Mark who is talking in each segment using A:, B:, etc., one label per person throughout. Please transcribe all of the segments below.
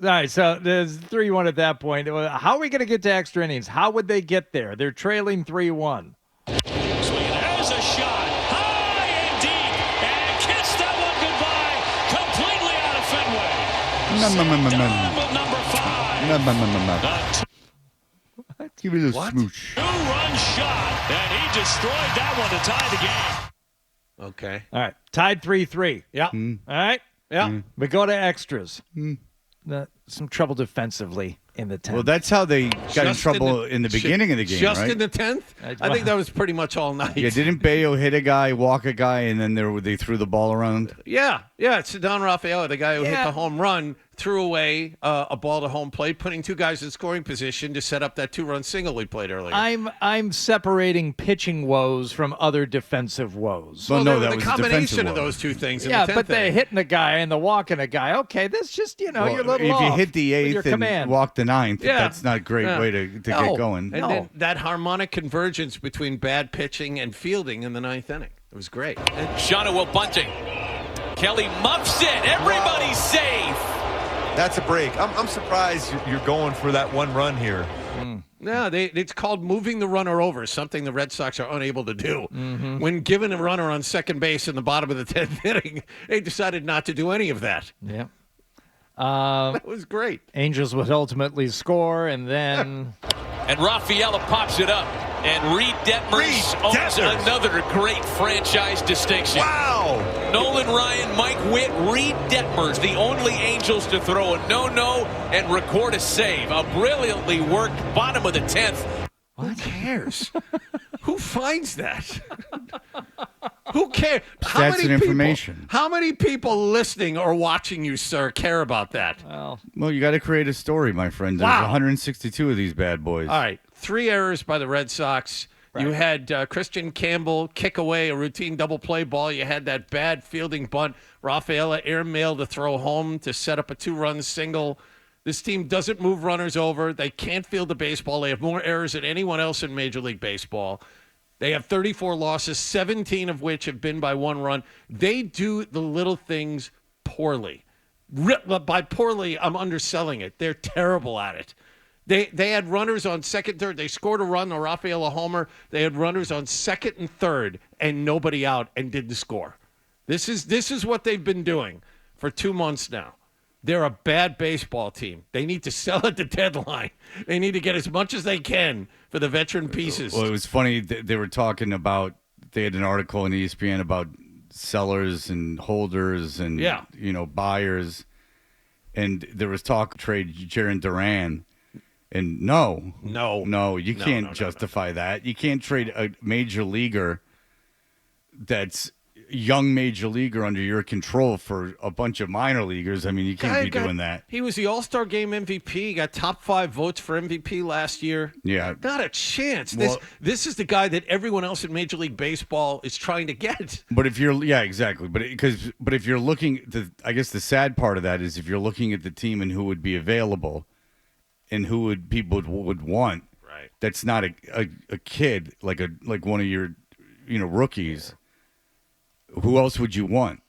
A: All right, so there's 3-1 at that point. How are we going to get to extra innings? How would they get there? They're trailing 3-1.
B: Swinging, there's a shot. High and deep. And kiss that one goodbye. Completely out of Fenway. Done with number 5.
C: Give me a little smooch.
B: Two-run shot. And he destroyed that one to tie the game.
D: Okay.
A: All right, tied 3-3.
D: Yeah.
A: All right?
D: Yeah.
A: We go to extras. Some trouble defensively in the 10th.
C: Well, that's how they got in trouble in the beginning of the game,
D: just
C: right?
D: in the 10th? I think that was pretty much all night.
C: Yeah, didn't Bayo hit a guy, walk a guy, and then they threw the ball around?
D: Yeah. It's Don Rafaela, the guy who hit the home run, threw away a ball to home plate, putting two guys in scoring position to set up that two-run single he played earlier.
A: I'm separating pitching woes from other defensive woes.
C: Well, no, that
D: the
C: was
D: combination of
C: woe.
D: those two things.
A: Yeah,
D: in the 10th
A: but the
D: inning.
A: hitting a guy and the walking a guy. Okay, that's just, you're a little
C: if
A: off
C: you hit the
A: with your
C: 8th and
A: command.
C: walk the 9th,
D: Yeah.
C: that's not a great way to get going.
D: And then that harmonic convergence between bad pitching and fielding in the 9th inning. It was great.
B: Shonowell bunting. Kelly muffs it. Everybody's safe.
E: That's a break. I'm surprised you're going for that one run here.
D: No, it's called moving the runner over, something the Red Sox are unable to do. When given a runner on second base in the bottom of the 10th inning, they decided not to do any of that.
A: Yeah.
D: That was great.
A: Angels would ultimately score, and then...
B: And Rafaela pops it up. And Reed Detmers owns another great franchise distinction.
E: Wow!
B: Nolan Ryan, Mike Witt, Reed Detmers, the only Angels to throw a no-no and record a save. A brilliantly worked bottom of the 10th.
D: Who cares? Who finds that? Who cares?
C: Stats and information.
D: How many people listening or watching you, sir, care about that?
C: Well, you got to create a story, my friend. There's 162 of these bad boys.
D: All right, 3 errors by the Red Sox. Right. You had Christian Campbell kick away a routine double play ball. You had that bad fielding bunt. Rafaela airmail to throw home to set up a 2-run single. This team doesn't move runners over. They can't field the baseball. They have more errors than anyone else in Major League Baseball. They have 34 losses, 17 of which have been by 1 run. They do the little things poorly. By poorly, I'm underselling it. They're terrible at it. They had runners on second, third. They scored a run, the Rafaela homer. They had runners on second and third and nobody out and didn't score. This is what they've been doing for 2 months now. They're a bad baseball team. They need to sell at the deadline. They need to get as much as they can for the veteran pieces.
C: Well, it was funny. They were talking about, they had an article in ESPN about sellers and holders and, buyers. And there was talk trade Jaron Duran. And no, you can't justify that. You can't trade a major leaguer that's young major leaguer under your control for a bunch of minor leaguers. I mean, you can't be doing that.
D: He was the All-Star Game MVP. He got top 5 votes for MVP last year.
C: Yeah.
D: Not a chance.
C: Well,
D: this is the guy that everyone else in Major League Baseball is trying to get.
C: But if you're, exactly. But if you're looking, I guess the sad part of that is if you're looking at the team and who would be available and who people would want,
D: right?
C: That's not a kid like one of your, rookies. Who else would you want?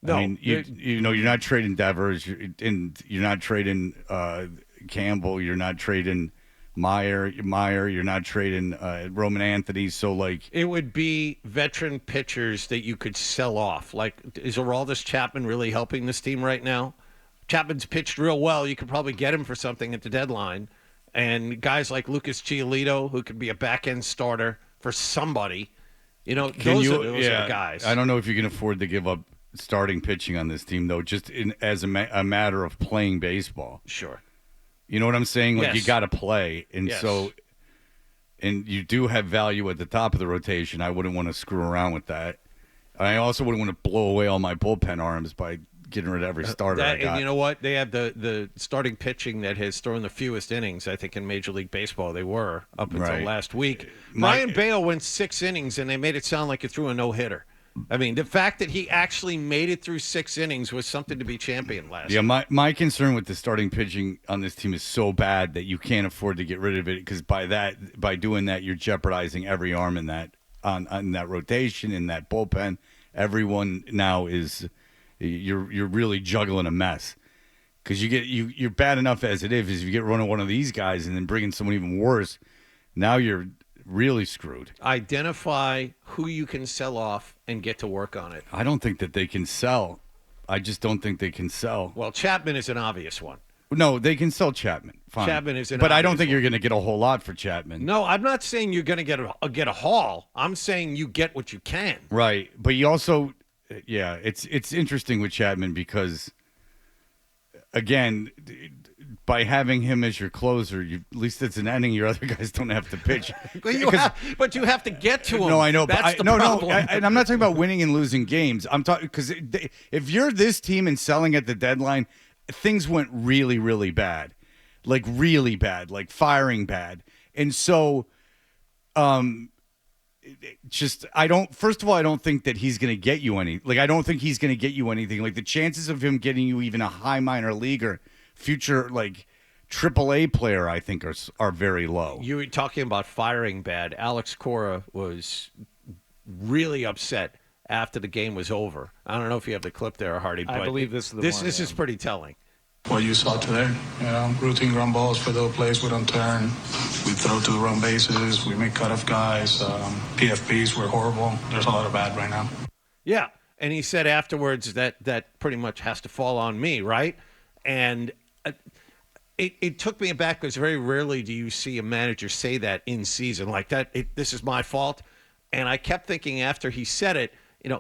D: No,
C: I mean, you're not trading Devers, you're not trading Campbell, you're not trading Meyer, you're not trading Roman Anthony. So
D: it would be veteran pitchers that you could sell off. Like, is Aroldis Chapman really helping this team right now? Chapman's pitched real well. You could probably get him for something at the deadline. And guys like Lucas Giolito, who could be a back end starter for somebody. Those are the guys.
C: I don't know if you can afford to give up starting pitching on this team, though, just as a matter of playing baseball.
D: Sure.
C: You know what I'm saying? Like,
D: yes.
C: you got to play. And
D: yes.
C: and you do have value at the top of the rotation. I wouldn't want to screw around with that. I also wouldn't want to blow away all my bullpen arms by getting rid of every starter I got.
D: And you know what? They have the starting pitching that has thrown the fewest innings, I think, in Major League Baseball. They were up until last week. Brian Bale went 6 innings, and they made it sound like he threw a no-hitter. I mean, the fact that he actually made it through 6 innings was something to be championed last year.
C: Yeah, my concern with the starting pitching on this team is so bad that you can't afford to get rid of it, because by doing that, you're jeopardizing every arm in that on that rotation, in that bullpen. Everyone now is... You're really juggling a mess, Because you're bad enough as it is. If you get rid of one of these guys and then bring in someone even worse, now you're really screwed.
D: Identify who you can sell off and get to work on it.
C: I don't think that they can sell. I just don't think they can sell.
D: Well, Chapman is an obvious one.
C: No, they can sell Chapman. Fine.
D: Chapman is an
C: but I don't
D: obvious
C: think
D: one.
C: you're going to get a whole lot for Chapman.
D: No, I'm not saying you're going to get a haul. I'm saying you get what you can.
C: Right, but you also, yeah, it's interesting with Chapman because, again, by having him as your closer, at least it's an ending. Your other guys don't have to pitch.
D: But you have to get to him.
C: No, I know.
D: That's
C: but
D: the problem.
C: and I'm not talking about winning and losing games. I'm talking because if you're this team and selling at the deadline, things went really, really bad, like firing bad, and so, I don't. First of all, I don't think that he's going to get you any. Like, I don't think he's going to get you anything. Like, the chances of him getting you even a high minor leaguer, future like AAA player, I think are very low.
D: You were talking about firing bad. Alex Cora was really upset after the game was over. I don't know if you have the clip there, Hardy. But
A: I believe this is the one,
D: This
A: yeah.
D: is pretty telling.
F: What you saw today, routine ground balls for those plays we don't turn. We throw to the wrong bases. We make cut-off guys. PFPs were horrible. There's a lot of bad right now.
D: Yeah, and he said afterwards that pretty much has to fall on me, right? And it took me aback because very rarely do you see a manager say that in season like that. This is my fault. And I kept thinking after he said it,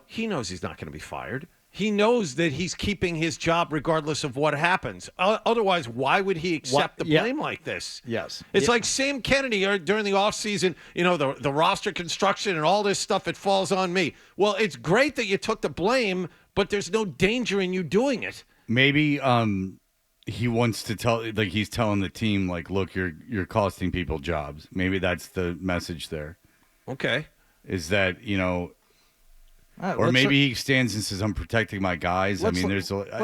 D: he knows he's not going to be fired. He knows that he's keeping his job regardless of what happens. Otherwise, why would he accept the blame like this?
A: Yes.
D: It's like Sam Kennedy during the offseason, the roster construction and all this stuff, it falls on me. Well, it's great that you took the blame, but there's no danger in you doing it.
C: Maybe he wants to tell, like he's telling the team, like, look, you're costing people jobs. Maybe that's the message there.
D: Okay.
C: Is that, or maybe he stands and says, I'm protecting my guys. I mean,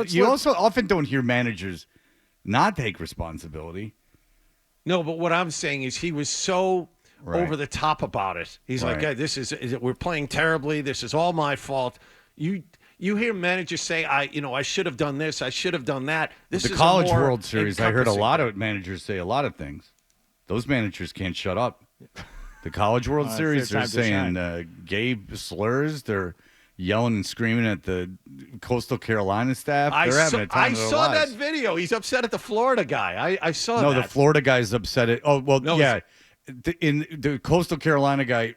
C: you also often don't hear managers not take responsibility.
D: No, but what I'm saying is he was so over the top about it. He's like, hey, we're playing terribly. This is all my fault. You hear managers say, I should have done this. I should have done that. This
C: The
D: is
C: College
D: a more
C: World Series, I heard a lot
D: encompassing
C: of managers say a lot of things. Those managers can't shut up. The College World Series, they're saying gay slurs. They're yelling and screaming at the Coastal Carolina staff. They're having a time of their
D: saw
C: lives.
D: that video. He's upset at the Florida guy. I saw that.
C: No, the Florida guy's upset at. Oh, well,
D: No,
C: yeah. The Coastal Carolina guy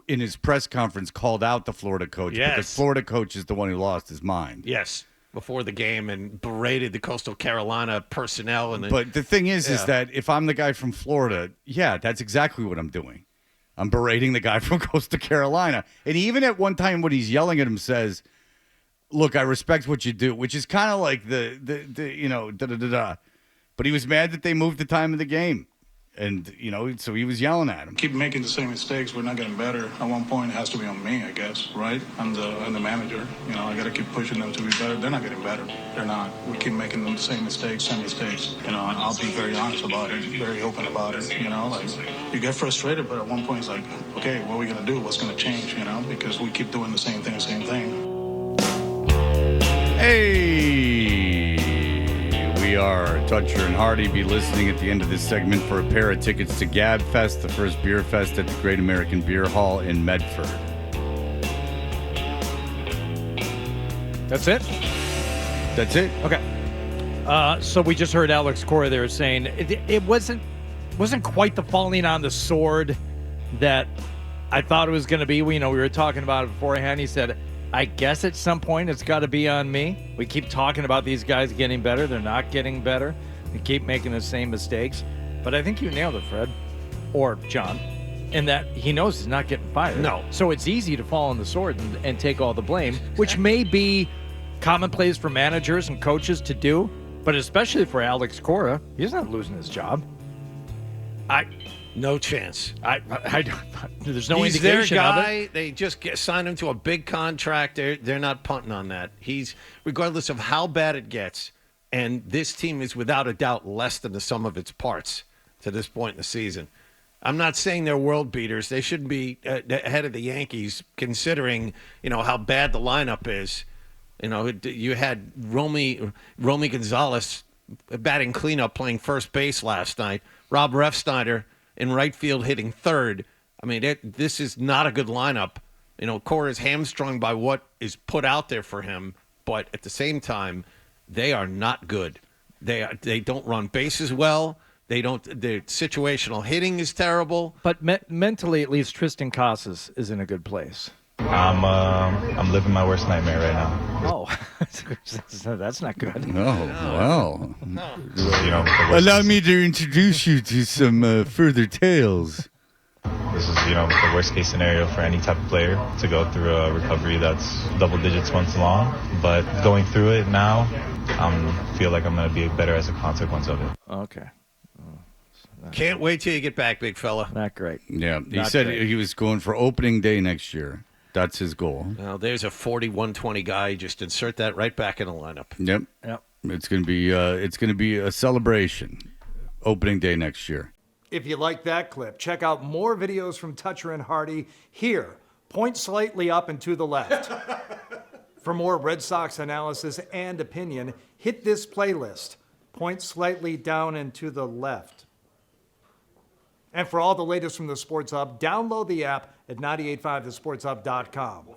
C: in his press conference called out the Florida coach. But the
D: Yes.
C: Florida coach is the one who lost his mind.
D: Yes, before the game and berated the Coastal Carolina personnel.
C: But the thing is that if I'm the guy from Florida, that's exactly what I'm doing. I'm berating the guy from Coastal Carolina. And even at one time when he's yelling at him says, look, I respect what you do, which is kind of like the da-da-da-da. But he was mad that they moved the time of the game. And, so he was yelling at him.
F: Keep making the same mistakes. We're not getting better. At one point, it has to be on me, I guess, right? I'm the manager. I got to keep pushing them to be better. They're not getting better. They're not. We keep making them the same mistakes. And I'll be very honest about it, very open about it. You get frustrated, but at one point, it's like, okay, what are we going to do? What's going to change, because we keep doing the same thing.
C: Hey! We are Toucher and Hardy. Be listening at the end of this segment for a pair of tickets to Gab Fest, the first beer fest at the Great American Beer Hall in Medford.
A: That's it?
C: That's it?
A: Okay. So we just heard Alex Cora there saying it wasn't quite the falling on the sword that I thought it was going to be. We were talking about it beforehand. He said, I guess at some point it's got to be on me. We keep talking about these guys getting better. They're not getting better. We keep making the same mistakes. But I think you nailed it, Fred, or John, in that he knows he's not getting fired.
D: No.
A: So it's easy to fall on the sword and take all the blame, which may be commonplace for managers and coaches to do, but especially for Alex Cora, he's not losing his job.
D: No chance.
A: There's no
D: He's their
A: indication of it.
D: guy. They just signed him to a big contract. They're not punting on that. He's, regardless of how bad it gets, and this team is without a doubt less than the sum of its parts to this point in the season. I'm not saying they're world beaters. They shouldn't be ahead of the Yankees, considering how bad the lineup is. You had Romy Gonzalez batting cleanup playing first base last night. Rob Refsnyder in right field hitting third. I mean, this is not a good lineup. Cora is hamstrung by what is put out there for him, but at the same time, they are not good. They don't run bases well. Their situational hitting is terrible.
A: But mentally, at least, Tristan Casas is in a good place.
G: I'm living my worst nightmare right now.
A: Oh, that's not good.
C: Oh, well.
G: Allow
C: me to introduce you to some further tales.
G: This is, the worst case scenario for any type of player to go through a recovery that's double digits months long. But going through it now, I feel like I'm going to be better as a consequence of it.
A: Okay.
D: Can't wait till you get back, big fella.
A: Not great.
C: Yeah, he said he was going for opening day next year. That's his goal.
D: Now, there's a 40-120 guy. Just insert that right back in the lineup.
C: Yep. It's going to be a celebration. Opening day next year.
H: If you like that clip, check out more videos from Toucher and Hardy here. Point slightly up and to the left. For more Red Sox analysis and opinion, hit this playlist. Point slightly down and to the left. And for all the latest from the Sports Hub, download the app at 985thesportshub.com.